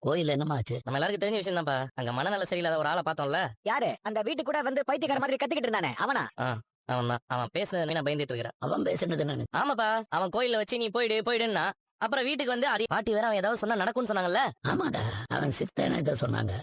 கோயில் என்னமாச்சு? நம்ம எல்லாருக்கும் தெரிஞ்ச விஷயம் தான்ப்பா. அங்க மனநல சரியில்லாத ஒரு ஆளை பார்த்தோம்ல. யாரு அந்த வீட்டு கூட வந்து பைத்தியக்கார மாதிரி கத்திக்கிட்டு இருந்தானே அவனா? அவன் தான். அவன் பேசுனது நான் பயந்துட்டு இருக்கிறேன். அவன் பேசுனது என்னன்னு? ஆமாப்பா, அவன் கோயில்ல வச்சு நீ போயிடுன்னா அப்புறம் வீட்டுக்கு வந்து அதே பாட்டி வேற அவன் ஏதாவது சொன்னா நடக்கும்னு சொன்னாங்கல்ல. ஆமாடா, அவன் சித்தன சொன்னாங்க.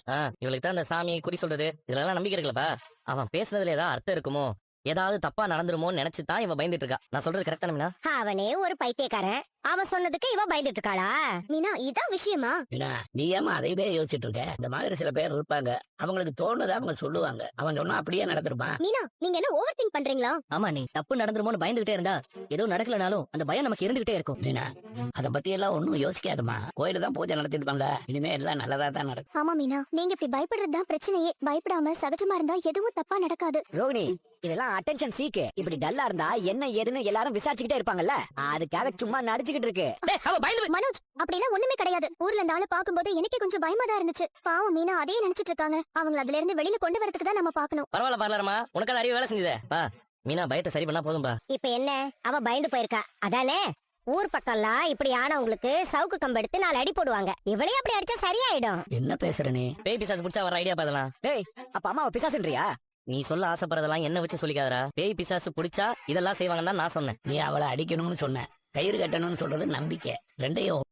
இவளுக்கு தான் அந்த சாமி குறி சொல்றது இதுல எல்லாம் நம்பிக்கை இருக்குல்லப்பா. அவன் பேசுனதுல ஏதாவது அர்த்தம் இருக்குமோ, ஏதாவது தப்பா நடந்துருமோன்னு நினைச்சுதான் இவன் பயந்துட்டு இருக்கா. நான் சொல்றது கரெக்டா மீனா? அவனே ஒரு பைத்தியக்காரன், அவன் சொன்னதுக்கு இவ பயந்துட்டு இருக்காளா? மீனா இதான் விஷயமா? மீனா, நீ ஏமா அதையவே யோசிச்சுட்டு இருக்க? இந்த மாதிரி சில பேர் இருப்பாங்க, அவங்களுக்கு தோணுதை அவங்க சொல்லுவாங்க. அவன் சொன்னா அப்படியே நடந்துருப்பான். மீனா, நீங்க என்ன ஓவர் திங்க் பண்றீங்களா? ஆமா, நீ தப்பு நடந்துருமோன்னு பயந்துகிட்டே இருந்தா ஏதோ நடக்கலனாலும் அந்த பயம் நமக்கு இருந்துகிட்டே இருக்கும். மீனா, அத பத்தி எல்லாம் ஒண்ணும் யோசிக்காதமா. கோயில தான் பூஜை நடத்திருப்பாங்க, இனிமே எல்லாம் நல்லதா தான் நடக்கும். ஆமா மீனா, நீங்க இப்படி பயப்படுறதுதான் பிரச்சனையே. பயப்படாம சகஜமா இருந்தா எதுவும் தப்பா நடக்காது. ரோகிணி, இதெல்லாம் அட்டென்ஷன் சீக்கு. இப்படி டல்லா இருந்தா என்ன ஏதுன்னு எல்லாரும் விசாரிச்சுக்கிட்டே இருப்பாங்கல்ல, அதுக்காக சும்மா நடிச்சுக்கிட்டு இருக்கு. மனோஜ், அப்படி எல்லாம் ஒண்ணுமே கிடையாது. ஊர்ல இந்த ஆளை பாக்கும்போது எனக்கே கொஞ்சம் பயமா தான் இருந்துச்சு. பாவம் மீனா அதே நினைச்சிட்டு இருக்காங்க. அவங்கள அதுல இருந்து வெளியில கொண்டு வரதுக்கு தான் நம்ம பாக்கணும். பரவாயில்ல பார்லரமா, உனக்கு அது அறிவு வேலை செஞ்சதே. பா மீனா பயத்தை சரி பண்ணா போதும்பா. இப்ப என்ன, அவ பயந்து போயிருக்கா அதானே? ஊர் பக்கம்லாம் இப்படி ஆனவங்களுக்கு சவுக்கு கம்பு எடுத்து 4 அடி போடுவாங்க. இவளே அப்படி அடிச்சா சரியாயிடும். என்ன பேசுற நீ? பேய் பிசாசு பிடிச்சா வர ஐடியா பாதலாம். டேய், அப்ப அம்மாவை பிசாசுன்றியா? நீ சொல்ல ஆசைப்படுறதெல்லாம் என்ன வச்சு சொல்லிக்காதரா. பேய் பிசாசு பிடிச்சா இதெல்லாம் செய்வாங்கன்னு தான் நான் சொன்னேன். நீ அவளை அடிக்கணும்னு சொன்ன, கயிறு கட்டணும்னு சொல்றது நம்பிக்கை. ரெண்டையும்